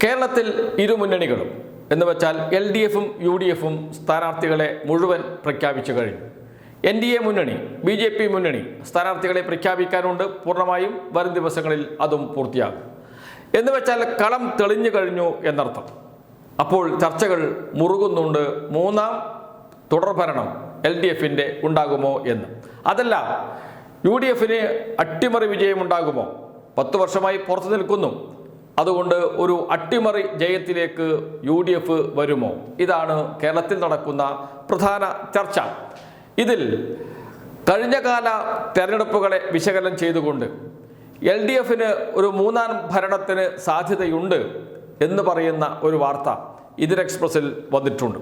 കേരളത്തിൽ ഇരുമുന്നണികളും എന്ന് വെച്ചാൽ LDFും UDFും സ്ഥാനാർത്ഥികളെ മുഴുവൻ പ്രഖ്യാപിച്ചു കഴിഞ്ഞു. NDA മുന്നണി, BJP മുന്നണി സ്ഥാനാർത്ഥികളെ പ്രഖ്യാപിക്കാനുണ്ട്. പൂർണ്ണമായും വരും ദിവസങ്ങളിൽ അതും പൂർത്തിയാകും. എന്ന് വെച്ചാൽ കളം തെളിഞ്ഞു കഴിഞ്ഞു എന്നർത്ഥം. അപ്പോൾ ചർച്ചകൾ മുറുകുന്നുണ്ട്. മൂന്നാം തുടർഭരണം LDFിൻ്റെ ഉണ്ടാകുമോ എന്ന്. അതല്ല, UDFിന് അട്ടിമറി വിജയമുണ്ടാകുമോ? 10 വർഷമായി പുറത്തു നിൽക്കുന്നു. അതുകൊണ്ട് ഒരു അട്ടിമറി ജയത്തിലേക്ക് UDF വരുമോ? ഇതാണ് കേരളത്തിൽ നടക്കുന്ന പ്രധാന ചർച്ച. ഇതിൽ കഴിഞ്ഞകാല തെരഞ്ഞെടുപ്പുകളെ വിശകലനം ചെയ്തുകൊണ്ട് LDFിന് ഒരു മൂന്നാം ഭരണത്തിന് സാധ്യതയുണ്ട് എന്ന് പറയുന്ന ഒരു വാർത്ത ഇന്ത്യൻ എക്സ്പ്രസിൽ വന്നിട്ടുണ്ട്.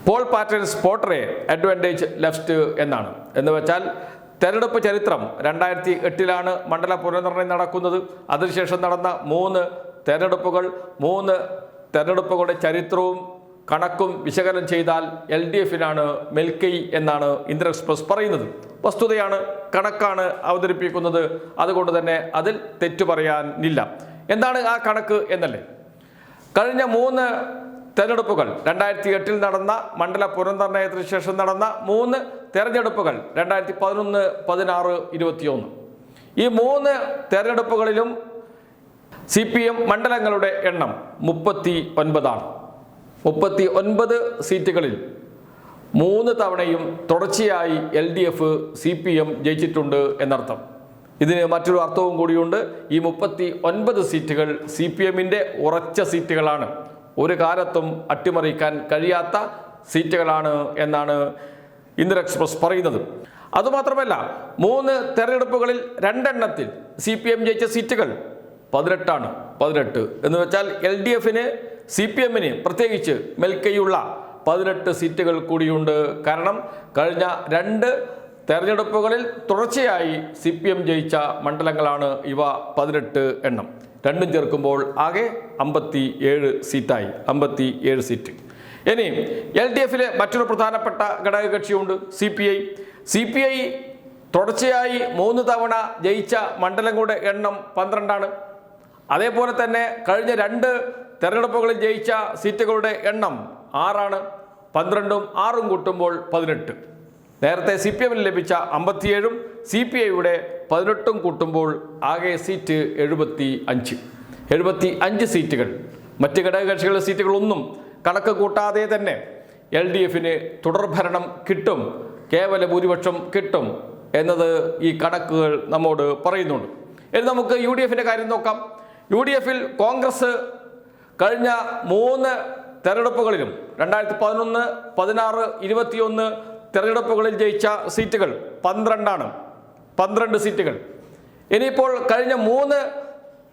Poll patterns portray advantage left എന്നാണ്. എന്ന് വെച്ചാൽ തെരഞ്ഞെടുപ്പ് ചരിത്രം 2008 മണ്ഡല പുനർനിർണയം നടക്കുന്നത്. അതിനുശേഷം നടന്ന 3 തെരഞ്ഞെടുപ്പുകളുടെ ചരിത്രവും കണക്കും വിശകലനം ചെയ്താൽ LDFിനാണ് മേൽക്കൈ എന്നാണ് ഇന്ത്യൻ എക്സ്പ്രസ് പറയുന്നത്. വസ്തുതയാണ്, കണക്കാണ് അവതരിപ്പിക്കുന്നത്. അതുകൊണ്ട് തന്നെ അതിൽ തെറ്റു പറയാനില്ല. എന്താണ് ആ കണക്ക് എന്നല്ലേ? കഴിഞ്ഞ 3 തെരഞ്ഞെടുപ്പുകൾ 2008 നടന്ന മണ്ഡല പുനർനിർണയത്തിന് ശേഷം നടന്ന 3 തെരഞ്ഞെടുപ്പുകൾ 2011, 16, 21. ഈ 3 തെരഞ്ഞെടുപ്പുകളിലും CPM മണ്ഡലങ്ങളുടെ എണ്ണം 39. 39 സീറ്റുകളിൽ 3 തവണയും തുടർച്ചയായി LDF CPM ജയിച്ചിട്ടുണ്ട് എന്നർത്ഥം. ഇതിന് മറ്റൊരു അർത്ഥവും കൂടിയുണ്ട്. ഈ 39 സീറ്റുകൾ CPMൻ്റെ ഉറച്ച സീറ്റുകളാണ്. ഒരു കാലത്തും അട്ടിമറിക്കാൻ കഴിയാത്ത സീറ്റുകളാണ് എന്നാണ് ഇന്ത്യൻ എക്സ്പ്രസ് പറയുന്നത്. അതുമാത്രമല്ല, 3 തെരഞ്ഞെടുപ്പുകളിൽ 2 എണ്ണത്തിൽ CPM ജയിച്ച സീറ്റുകൾ 18 എന്ന് വെച്ചാൽ LDFിന് CPMന് പ്രത്യേകിച്ച് മേൽക്കൈയുള്ള 18 സീറ്റുകൾ കൂടിയുണ്ട്. കാരണം കഴിഞ്ഞ 2 തെരഞ്ഞെടുപ്പുകളിൽ തുടർച്ചയായി CPM ജയിച്ച മണ്ഡലങ്ങളാണ് ഇവ. 18 എണ്ണം രണ്ടും ചേർക്കുമ്പോൾ ആകെ 57 സീറ്റായി. 57 സീറ്റ്. ഇനി LDFിലെ മറ്റൊരു പ്രധാനപ്പെട്ട ഘടകകക്ഷിയുണ്ട്, CPI. തുടർച്ചയായി 3 തവണ ജയിച്ച മണ്ഡലങ്ങളുടെ എണ്ണം 12. അതേപോലെ തന്നെ കഴിഞ്ഞ 2 തെരഞ്ഞെടുപ്പുകളിൽ ജയിച്ച സീറ്റുകളുടെ എണ്ണം 6. 12ഉം 6ഉം കൂട്ടുമ്പോൾ 18. നേരത്തെ CPMന് ലഭിച്ച 57ഉം CPIയുടെ 18ഉം കൂട്ടുമ്പോൾ ആകെ സീറ്റ് 75 സീറ്റുകൾ. മറ്റ് ഘടകകക്ഷികളുടെ സീറ്റുകളൊന്നും കണക്ക് കൂട്ടാതെ തന്നെ LDFിന് തുടർഭരണം കിട്ടും, കേവല ഭൂരിപക്ഷം കിട്ടും എന്നത് ഈ കണക്കുകൾ നമ്മോട് പറയുന്നുണ്ട്. ഇനി നമുക്ക് UDFിൻ്റെ കാര്യം നോക്കാം. UDFിൽ കോൺഗ്രസ് കഴിഞ്ഞ 3 തെരഞ്ഞെടുപ്പുകളിലും 2011, 16, 21 തെരഞ്ഞെടുപ്പുകളിൽ ജയിച്ച സീറ്റുകൾ 12 സീറ്റുകൾ. ഇനിയിപ്പോൾ കഴിഞ്ഞ 3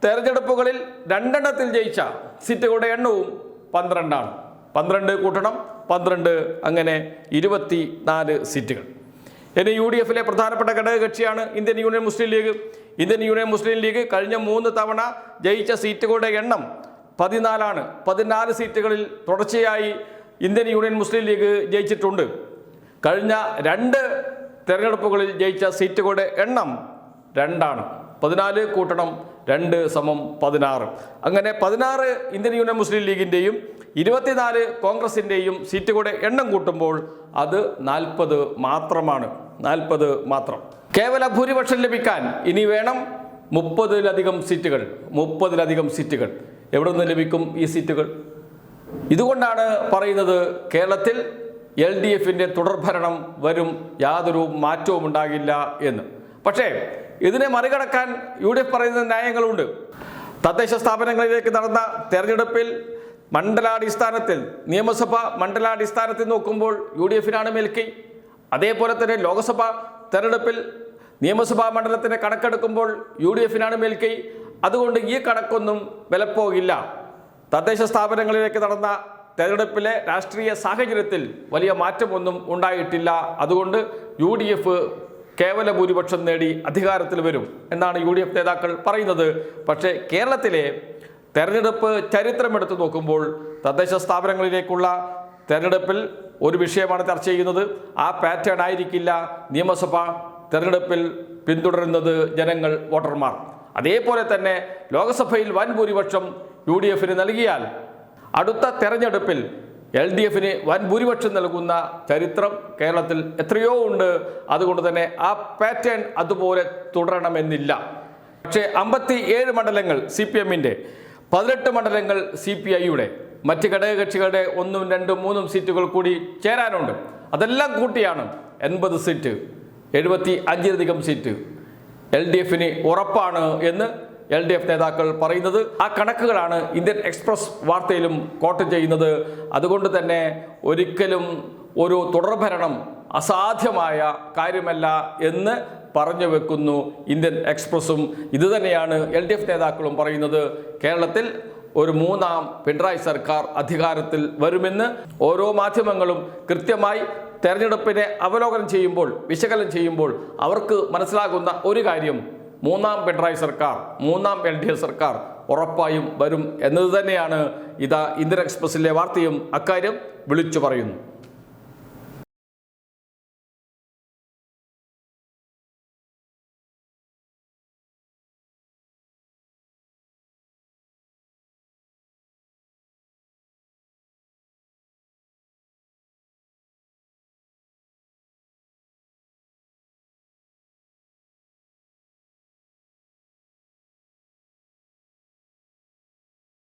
തെരഞ്ഞെടുപ്പുകളിൽ 2 എണ്ണത്തിൽ ജയിച്ച സീറ്റുകളുടെ എണ്ണവും 12. 12 കൂട്ടണം 12, അങ്ങനെ 24 സീറ്റുകൾ. ഇനി UDFിലെ പ്രധാനപ്പെട്ട ഘടകകക്ഷിയാണ് ഇന്ത്യൻ യൂണിയൻ മുസ്ലിം ലീഗ്. ഇന്ത്യൻ യൂണിയൻ മുസ്ലിം ലീഗ് കഴിഞ്ഞ 3 തവണ ജയിച്ച സീറ്റുകളുടെ എണ്ണം 14. 14 സീറ്റുകളിൽ തുടർച്ചയായി ഇന്ത്യൻ യൂണിയൻ മുസ്ലിം ലീഗ് ജയിച്ചിട്ടുണ്ട്. കഴിഞ്ഞ 2 തെരഞ്ഞെടുപ്പുകളിൽ ജയിച്ച സീറ്റുകളുടെ എണ്ണം 2. 14 കൂട്ടണം 2 = 16. അങ്ങനെ 16 ഇന്ത്യൻ യൂണിയൻ മുസ്ലിം ലീഗിൻ്റെയും 24 കോൺഗ്രസിൻ്റെയും സീറ്റുകളുടെ എണ്ണം കൂട്ടുമ്പോൾ അത് 40 മാത്രമാണ്. 40 മാത്രം. കേവല ഭൂരിപക്ഷം ലഭിക്കാൻ ഇനി വേണം 30-ലധികം സീറ്റുകൾ. 30-ലധികം സീറ്റുകൾ. എവിടെ നിന്ന് ലഭിക്കും ഈ സീറ്റുകൾ? ഇതുകൊണ്ടാണ് പറയുന്നത് കേരളത്തിൽ LDFിൻ്റെ തുടർഭരണം വരും, യാതൊരു മാറ്റവും ഉണ്ടാകില്ല എന്ന്. പക്ഷേ ഇതിനെ മറികടക്കാൻ UDF പറയുന്ന ന്യായങ്ങളുണ്ട്. തദ്ദേശ സ്ഥാപനങ്ങളിലേക്ക് നടന്ന തെരഞ്ഞെടുപ്പിൽ മണ്ഡലാടിസ്ഥാനത്തിൽ, നിയമസഭ മണ്ഡലാടിസ്ഥാനത്തിൽ നോക്കുമ്പോൾ UDFിനാണ് മേൽക്കൈ. അതേപോലെ തന്നെ ലോക്സഭാ തെരഞ്ഞെടുപ്പിൽ നിയമസഭാ മണ്ഡലത്തിൻ്റെ കണക്കെടുക്കുമ്പോൾ UDFിനാണ് മേൽക്കൈ. അതുകൊണ്ട് ഈ കണക്കൊന്നും വിലപ്പോകില്ല. തദ്ദേശ സ്ഥാപനങ്ങളിലേക്ക് നടന്ന തെരഞ്ഞെടുപ്പിലെ രാഷ്ട്രീയ സാഹചര്യത്തിൽ വലിയ മാറ്റമൊന്നും ഉണ്ടായിട്ടില്ല. അതുകൊണ്ട് UDF കേവല ഭൂരിപക്ഷം നേടി അധികാരത്തിൽ വരും എന്നാണ് UDF നേതാക്കൾ പറയുന്നത്. പക്ഷേ കേരളത്തിലെ തെരഞ്ഞെടുപ്പ് ചരിത്രമെടുത്ത് നോക്കുമ്പോൾ തദ്ദേശ സ്ഥാപനങ്ങളിലേക്കുള്ള തെരഞ്ഞെടുപ്പിൽ ഒരു വിഷയമാണ് ചർച്ച ചെയ്യുന്നത്. ആ പാറ്റേൺ ആയിരിക്കില്ല നിയമസഭാ തെരഞ്ഞെടുപ്പിൽ പിന്തുടരുന്നത് ജനങ്ങൾ, വോട്ടർമാർ. അതേപോലെ തന്നെ ലോക്സഭയിൽ വൻ ഭൂരിപക്ഷം UDF-ന് നൽകിയാൽ അടുത്ത തെരഞ്ഞെടുപ്പിൽ LDF-ന് വൻ ഭൂരിപക്ഷം നൽകുന്ന ചരിത്രം കേരളത്തിൽ എത്രയോ ഉണ്ട്. അതുകൊണ്ട് തന്നെ ആ പാറ്റേൺ അതുപോലെ തുടരണമെന്നില്ല. പക്ഷേ 57 മണ്ഡലങ്ങൾ CPM-ന്റെ, 18 മണ്ഡലങ്ങൾ CPI-യുടെ, മറ്റ് ഘടകകക്ഷികളുടെ 1, 2, 3 സീറ്റുകൾ കൂടി ചേരാനുണ്ട്. അതെല്ലാം കൂട്ടിയാണ് 80 സീറ്റ്, 75-ലധികം സീറ്റ് LDF-ന് ഉറപ്പാണ് എന്ന് LDF നേതാക്കൾ പറയുന്നത്. ആ കണക്കുകളാണ് ഇന്ത്യൻ എക്സ്പ്രസ് വാർത്തയിലും കോട്ട് ചെയ്യുന്നത്. അതുകൊണ്ട് തന്നെ ഒരിക്കലും ഒരു തുടർഭരണം അസാധ്യമായ കാര്യമല്ല എന്ന് പറഞ്ഞു വെക്കുന്നു ഇന്ത്യൻ എക്സ്പ്രസും. ഇതുതന്നെയാണ് LDF നേതാക്കളും പറയുന്നത്. കേരളത്തിൽ ഒരു 3ാം പിണറായി സർക്കാർ അധികാരത്തിൽ വരുമെന്ന് ഓരോ മാധ്യമങ്ങളും കൃത്യമായി തെരഞ്ഞെടുപ്പിനെ അവലോകനം ചെയ്യുമ്പോൾ, വിശകലനം ചെയ്യുമ്പോൾ അവർക്ക് മനസ്സിലാകുന്ന ഒരു കാര്യം, 3ാം പിണറായി സർക്കാർ, 3ാം LDF സർക്കാർ ഉറപ്പായും വരും എന്നത് തന്നെയാണ്. ഇതാ ഇന്ത്യൻ എക്സ്പ്രസിലെ വാർത്തയും അക്കാര്യം വിളിച്ചു പറയുന്നു.